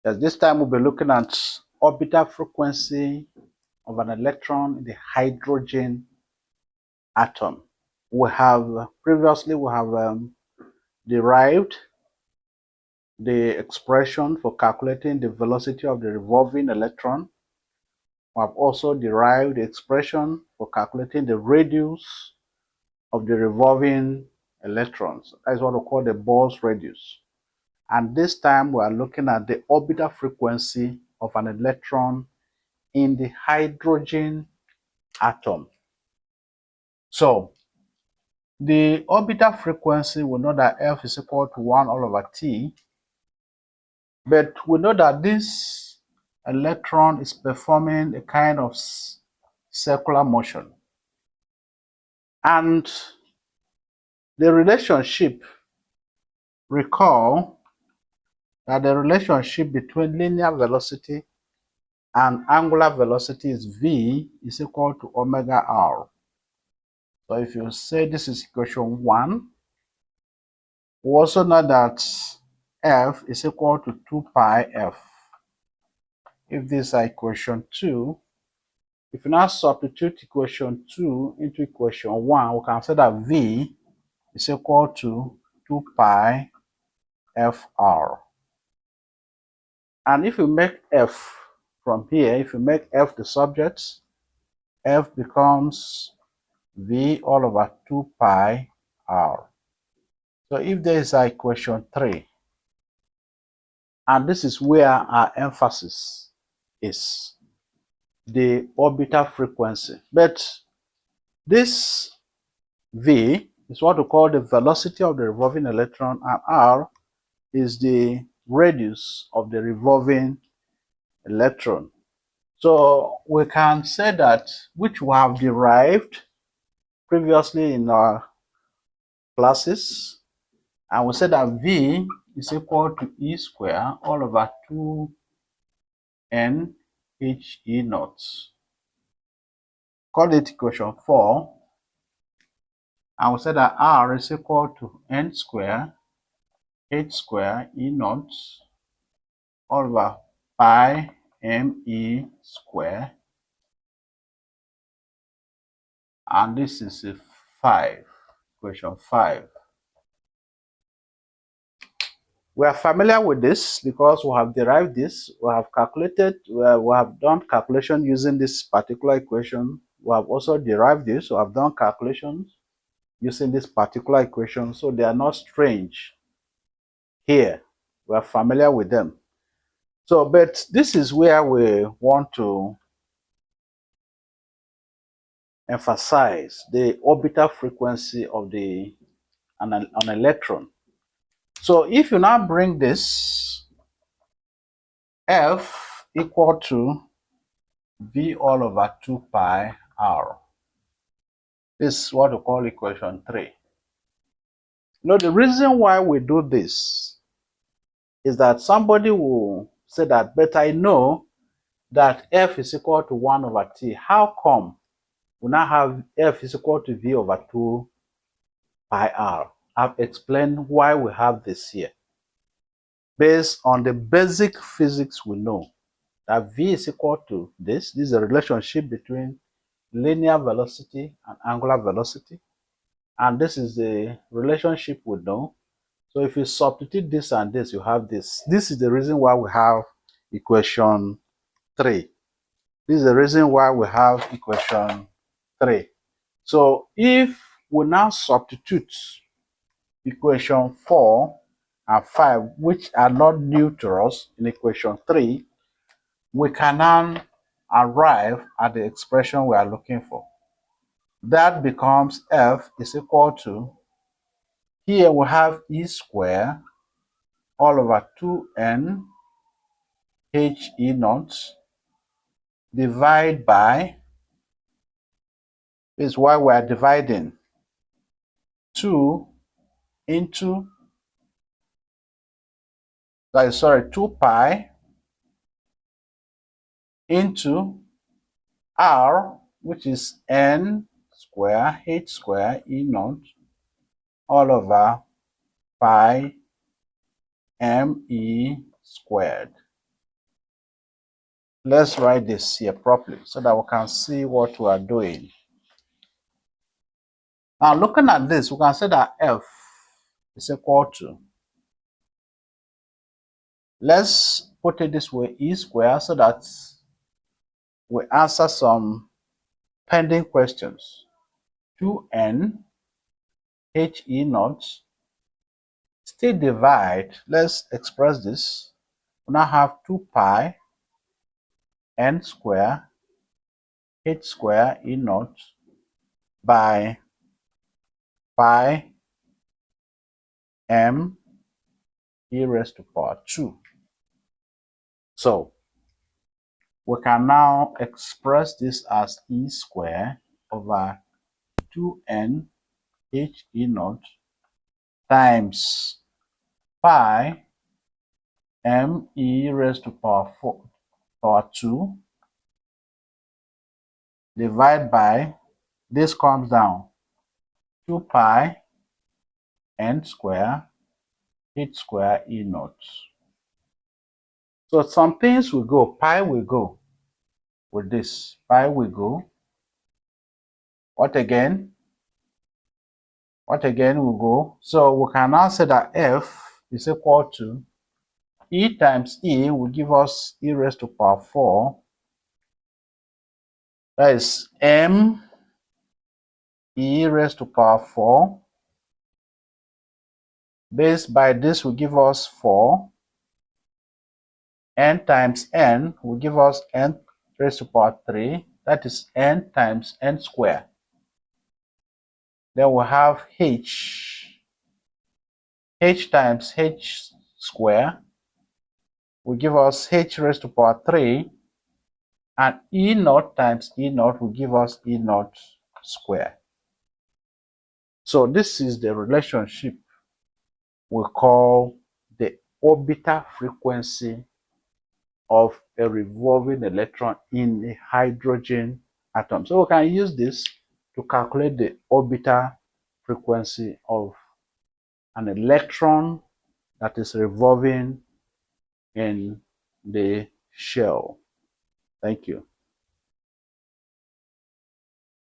Yes, this time we'll be looking at orbital frequency of an electron in the hydrogen atom. We have previously derived the expression for calculating the velocity of the revolving electron. We have also derived the expression for calculating the radius of the revolving electrons. That is what we call the Bohr's radius. And this time we are looking at the orbital frequency of an electron in the hydrogen atom. So the orbital frequency, we know that F is equal to 1 all over T, but we know that this electron is performing a kind of circular motion. And the relationship, recall that the relationship between linear velocity and angular velocity is V is equal to omega R. So if you say this is equation 1, we also know that F is equal to 2 pi F. If this is equation 2, if you now substitute equation 2 into equation 1, we can say that V is equal to 2 pi Fr. And if you make F from here, if you make F the subject, F becomes V all over 2 pi R. So if there is equation 3, and this is where our emphasis is, the orbital frequency. But this V is what we call the velocity of the revolving electron, and R is the radius of the revolving electron. So we can say that, which we have derived previously in our classes, and we said that V is equal to E square all over 2n He naught. Call it equation 4. And we said that R is equal to n square H square E naught all over pi me square. And this is a 5, equation 5. We are familiar with this because we have derived this, we have calculated, we have done calculation using this particular equation. We have also derived this, we have done calculations using this particular equation, so they are not strange here. We are familiar with them. So, but this is where we want to emphasize the orbital frequency of an electron. So if you now bring this F equal to V all over 2 pi R. This is what we call equation 3. Now the reason why we do this is that somebody will say that, but I know that F is equal to 1 over T. How come we now have F is equal to V over 2 pi R? I've explained why we have this here. Based on the basic physics we know, that V is equal to this. This is a relationship between linear velocity and angular velocity. And this is the relationship we know. So if you substitute this and this, you have this. This is the reason why we have equation 3. This is the reason why we have equation 3. So if we now substitute equation 4 and 5, which are not new to us, in equation 3, we can now arrive at the expression we are looking for. That becomes F is equal to, here we have E square all over 2n He naught divided by, is why we are dividing 2 into, 2 pi into R, which is n square H square E naught all over pi me squared. Let's write this here properly so that we can see what we are doing. Now, looking at this, we can say that F is equal to, let's put it this way, E squared, so that we answer some pending questions. 2n he naught, still divide, let's express this. We now have 2 pi n squared h squared e naught by pi m e raised to power 2. So we can now express this as e squared over 2n h e naught times pi m e raised to power 2 divided by, this comes down, 2 pi n squared h squared e naught. So some things will go, pi will go with this, pi will go. What again? What again will go? So we can now say that F is equal to E times E will give us e raised to power 4. That is m e raised to power 4. Based by this will give us 4. N times n will give us n raised to power 3. That is n times n squared. Then we have h. H times h squared will give us h raised to power 3. And E naught times E naught will give us E naught squared. So this is the relationship we call the orbital frequency of a revolving electron in a hydrogen atom. So we can use this to calculate the orbital frequency of an electron that is revolving in the shell. Thank you.